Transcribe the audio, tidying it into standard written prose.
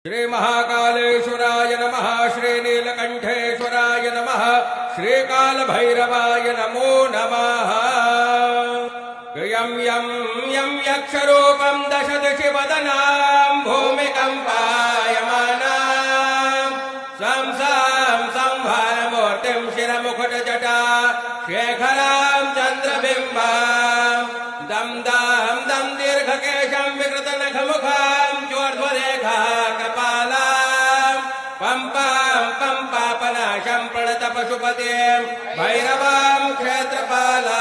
श्री महाकालेश्वराय नमः। श्री नीलकंठेश्वराय नमः। श्री कालभैरवाय नमो नमः। यं यं यं यक्षरूपं दशदिशि वदनां भूमिकम्पायमानां सं सं संहारमूर्तिं शिरमुकुटजटा शेखरां चन्द्रबिम्बां दं दं दं दीर्घकेशं विकृतनखमुखां चोर्ध्वरेखा पंपापनाशं प्रणत पशुपतिं भैरवां क्षेत्रपाला।